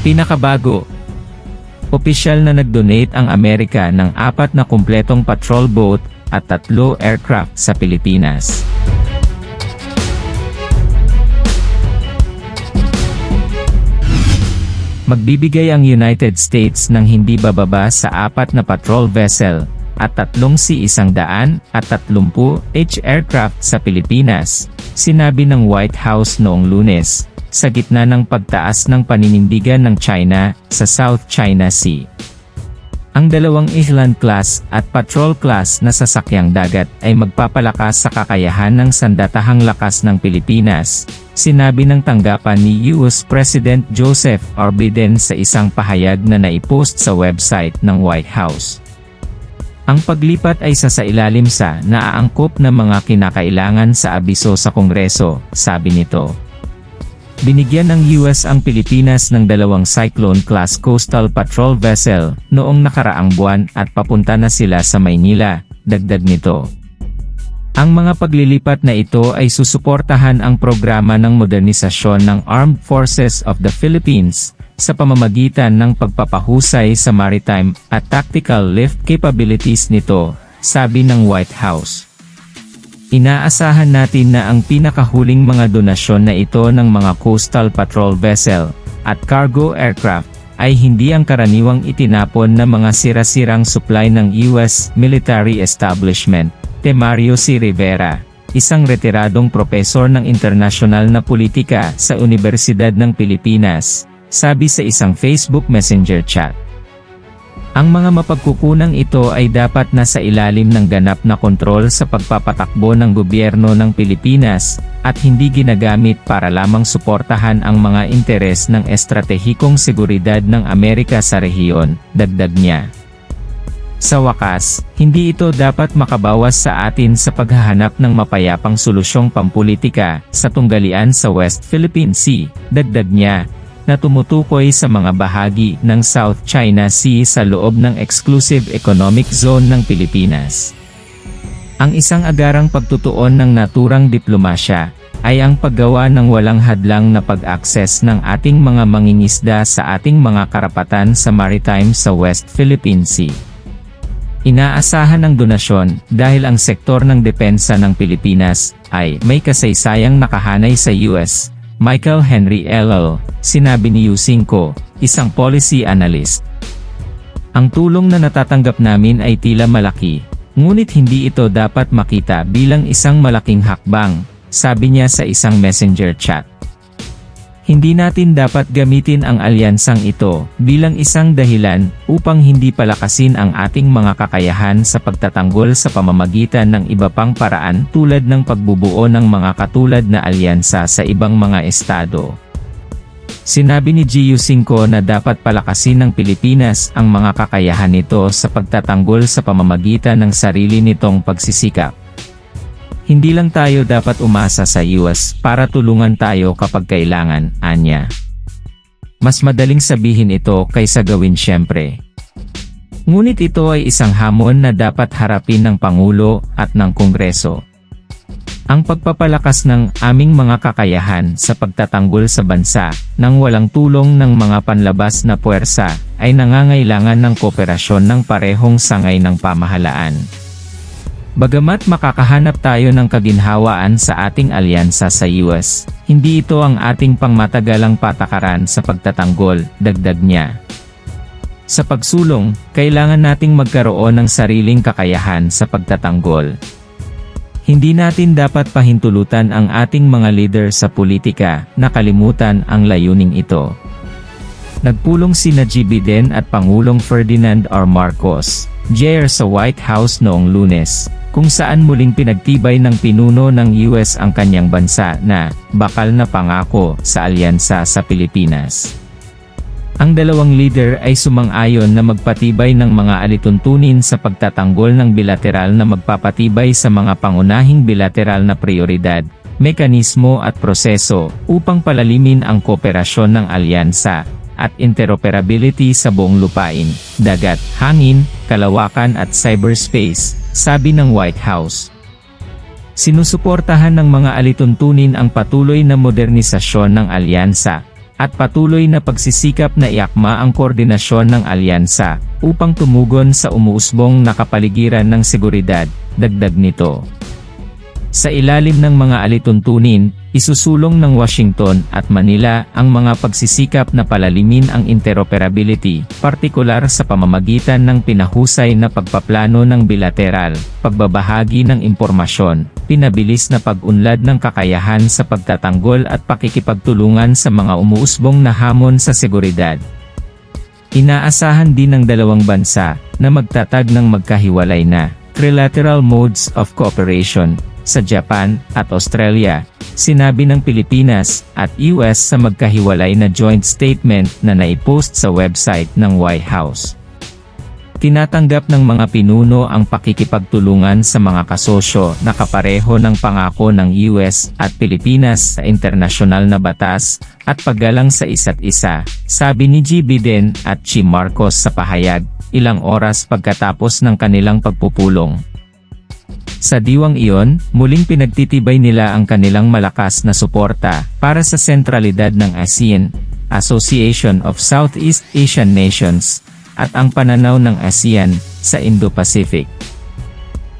Pinakabago. Opisyal na nag-donate ang Amerika ng 4 na kumpletong patrol boat at 3 aircraft sa Pilipinas. Magbibigay ang United States ng hindi bababa sa 4 na patrol vessel at 3 C-130 aircraft sa Pilipinas, sinabi ng White House noong Lunes, sa gitna ng pagtaas ng paninindigan ng China sa South China Sea. Ang 2 Island class at Patrol class na sasakyang dagat ay magpapalakas sa kakayahan ng sandatahang lakas ng Pilipinas, sinabi ng tanggapan ni US President Joseph R. Biden sa isang pahayag na naipost sa website ng White House. Ang paglipat ay sasailalim sa naaangkop na mga kinakailangan sa abiso sa Kongreso, sabi nito. Binigyan ng US ang Pilipinas ng 2 Cyclone-class coastal patrol vessel noong nakaraang buwan at papunta na sila sa Maynila, dagdag nito. Ang mga paglilipat na ito ay susuportahan ang programa ng modernisasyon ng Armed Forces of the Philippines sa pamamagitan ng pagpapahusay sa maritime at tactical lift capabilities nito, sabi ng White House. Inaasahan natin na ang pinakahuling mga donasyon na ito ng mga coastal patrol vessel at cargo aircraft ay hindi ang karaniwang itinapon na mga sira-sirang supply ng US military establishment, Temario C. Rivera, isang retiradong propesor ng internasyonal na politika sa Universidad ng Pilipinas, sabi sa isang Facebook Messenger chat. Ang mga mapagkukunang ito ay dapat nasa ilalim ng ganap na kontrol sa pagpapatakbo ng gobyerno ng Pilipinas, at hindi ginagamit para lamang suportahan ang mga interes ng estratehikong seguridad ng Amerika sa rehiyon, dagdag niya. Sa wakas, hindi ito dapat makabawas sa atin sa paghahanap ng mapayapang solusyong pampulitika sa tunggalian sa West Philippine Sea, dagdag niya, na tumutukoy sa mga bahagi ng South China Sea sa loob ng Exclusive Economic Zone ng Pilipinas. Ang isang agarang pagtutuon ng naturang diplomasya ay ang paggawa ng walang hadlang na pag-akses ng ating mga mangingisda sa ating mga karapatan sa maritime sa West Philippine Sea. Inaasahan ng donasyon dahil ang sektor ng depensa ng Pilipinas ay may kasaysayang nakahanay sa US. Michael Henry LL, sinabi ni U5, isang policy analyst. Ang tulong na natatanggap namin ay tila malaki, ngunit hindi ito dapat makita bilang isang malaking hakbang, sabi niya sa isang messenger chat. Hindi natin dapat gamitin ang alyansang ito bilang isang dahilan upang hindi palakasin ang ating mga kakayahan sa pagtatanggol sa pamamagitan ng iba pang paraan tulad ng pagbubuo ng mga katulad na alyansa sa ibang mga estado. Sinabi ni GU5 na dapat palakasin ng Pilipinas ang mga kakayahan nito sa pagtatanggol sa pamamagitan ng sarili nitong pagsisikap. Hindi lang tayo dapat umasa sa US para tulungan tayo kapag kailangan, anya. Mas madaling sabihin ito kaysa gawin siyempre. Ngunit ito ay isang hamon na dapat harapin ng Pangulo at ng Kongreso. Ang pagpapalakas ng aming mga kakayahan sa pagtatanggol sa bansa nang walang tulong ng mga panlabas na puwersa ay nangangailangan ng kooperasyon ng parehong sangay ng pamahalaan. Bagamat makakahanap tayo ng kaginhawaan sa ating alyansa sa US, hindi ito ang ating pangmatagalang patakaran sa pagtatanggol, dagdag niya. Sa pagsulong, kailangan nating magkaroon ng sariling kakayahan sa pagtatanggol. Hindi natin dapat pahintulutan ang ating mga leader sa politika na kalimutan ang layuning ito. Nagpulong sina G. Biden at Pangulong Ferdinand R. Marcos, Jr. sa White House noong Lunes, kung saan muling pinagtibay ng pinuno ng US ang kanyang bansa na bakal na pangako sa alyansa sa Pilipinas. Ang dalawang leader ay sumang-ayon na magpatibay ng mga alituntunin sa pagtatanggol ng bilateral na magpapatibay sa mga pangunahing bilateral na prioridad, mekanismo at proseso upang palalimin ang kooperasyon ng alyansa at interoperability sa buong lupain, dagat, hangin, kalawakan at cyberspace, sabi ng White House. Sinusuportahan ng mga alituntunin ang patuloy na modernisasyon ng alyansa at patuloy na pagsisikap na iakma ang koordinasyon ng alyansa upang tumugon sa umuusbong na kapaligiran ng seguridad, dagdag nito. Sa ilalim ng mga alituntunin, isusulong ng Washington at Manila ang mga pagsisikap na palalimin ang interoperability, partikular sa pamamagitan ng pinahusay na pagpaplano ng bilateral, pagbabahagi ng impormasyon, pinabilis na pag-unlad ng kakayahan sa pagtatanggol at pakikipagtulungan sa mga umuusbong na hamon sa seguridad. Inaasahan din ng dalawang bansa na magtatag ng magkahiwalay na trilateral modes of cooperation sa Japan at Australia, sinabi ng Pilipinas at US sa magkahiwalay na joint statement na naipost sa website ng White House. Tinatanggap ng mga pinuno ang pakikipagtulungan sa mga kasosyo na kapareho ng pangako ng US at Pilipinas sa internasyonal na batas at paggalang sa isa't isa, sabi ni G. Biden at Chi Marcos sa pahayag, ilang oras pagkatapos ng kanilang pagpupulong. Sa diwang iyon, muling pinagtitibay nila ang kanilang malakas na suporta para sa sentralidad ng ASEAN, Association of Southeast Asian Nations, at ang pananaw ng ASEAN sa Indo-Pacific.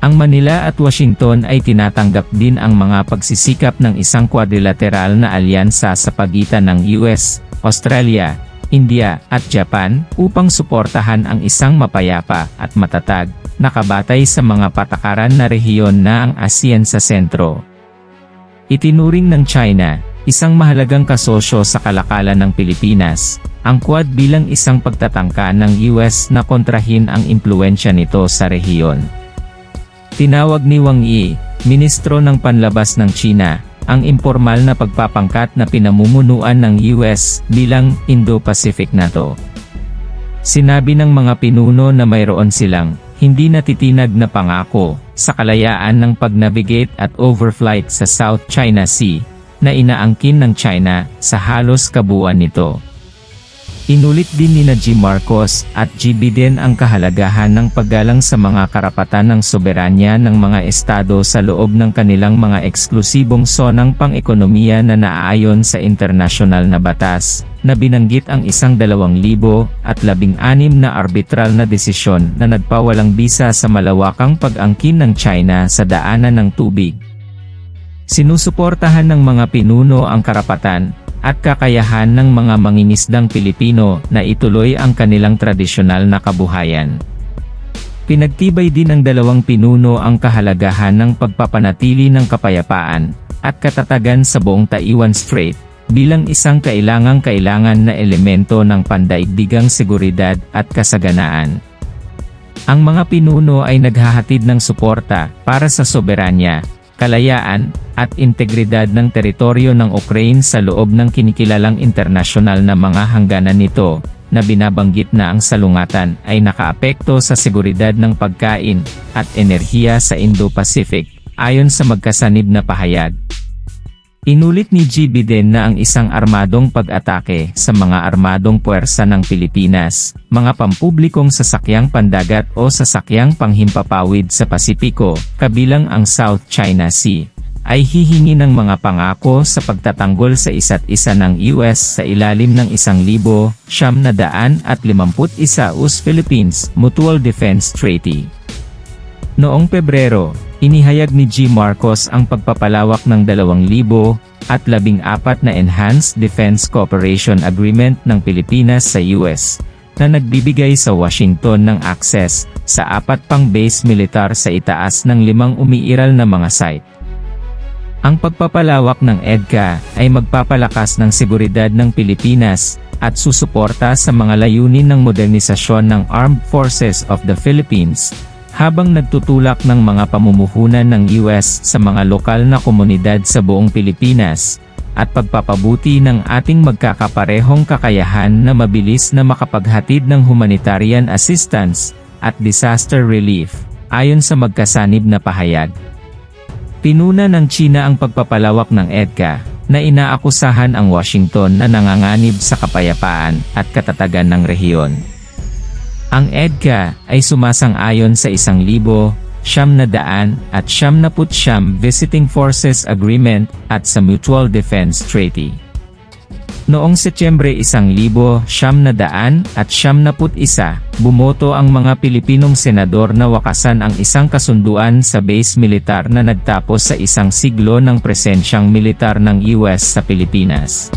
Ang Manila at Washington ay tinatanggap din ang mga pagsisikap ng isang quadrilateral na alyansa sa pagitan ng US, Australia, India, at Japan upang suportahan ang isang mapayapa at matatag, nakabatay sa mga patakaran na rehiyon na ang ASEAN sa sentro. Itinuring ng China, isang mahalagang kasosyo sa kalakalan ng Pilipinas, ang Quad bilang isang pagtatangka ng US na kontrahin ang impluwensya nito sa rehiyon. Tinawag ni Wang Yi, Ministro ng Panlabas ng China, ang impormal na pagpapangkat na pinamumunuan ng US bilang Indo-Pacific NATO. Sinabi ng mga pinuno na mayroon silang hindi natitinag na pangako sa kalayaan ng pag-navigate at overflight sa South China Sea na inaangkin ng China sa halos kabuuan nito. Inulit din ni G. Marcos at G. Biden ang kahalagahan ng paggalang sa mga karapatan ng soberanya ng mga estado sa loob ng kanilang mga eksklusibong sonang pang-ekonomiya na naaayon sa internasyonal na batas, na binanggit ang 2016 na arbitral na desisyon na nagpawalang bisa sa malawakang pag-angkin ng China sa daanan ng tubig. Sinusuportahan ng mga pinuno ang karapatan at kakayahan ng mga mangingisdang Pilipino na ituloy ang kanilang tradisyonal na kabuhayan. Pinagtibay din ng dalawang pinuno ang kahalagahan ng pagpapanatili ng kapayapaan at katatagan sa buong Taiwan Strait bilang isang kailangang-kailangan na elemento ng pandaigdigang seguridad at kasaganaan. Ang mga pinuno ay naghahatid ng suporta para sa soberanya, kalayaan, at integridad ng teritoryo ng Ukraine sa loob ng kinikilalang internasyonal na mga hangganan nito, na binabanggit na ang salungatan ay nakaapekto sa seguridad ng pagkain at enerhiya sa Indo-Pacific, ayon sa magkasanib na pahayag. Inulit ni G. Biden na ang isang armadong pag-atake sa mga armadong puwersa ng Pilipinas, mga pampublikong sasakyang pandagat o sasakyang panghimpapawid sa Pasipiko, kabilang ang South China Sea, ay hihingi ng mga pangako sa pagtatanggol sa isa't isa ng US sa ilalim ng 1951 US Mutual Defense Treaty. Noong Pebrero, inihayag ni G. Marcos ang pagpapalawak ng 2014 na Enhanced Defense Cooperation Agreement ng Pilipinas sa US, na nagbibigay sa Washington ng access sa 4 pang base militar sa itaas ng 5 umiiral na mga site. Ang pagpapalawak ng EDCA ay magpapalakas ng seguridad ng Pilipinas at susuporta sa mga layunin ng modernisasyon ng Armed Forces of the Philippines, habang nagtutulak ng mga pamumuhunan ng US sa mga lokal na komunidad sa buong Pilipinas, at pagpapabuti ng ating magkakaparehong kakayahan na mabilis na makapaghatid ng humanitarian assistance at disaster relief, ayon sa magkasanib na pahayag. Pinuna ng China ang pagpapalawak ng EDCA, na inaakusahan ang Washington na nanganganib sa kapayapaan at katatagan ng rehiyon. Ang EDCA ay sumasang-ayon sa 1,979 Visiting Forces Agreement at sa Mutual Defense Treaty. Noong Setyembre 1971, bumoto ang mga Pilipinong senador na wakasan ang isang kasunduan sa base militar na nagtapos sa isang siglo ng presensyang militar ng US sa Pilipinas.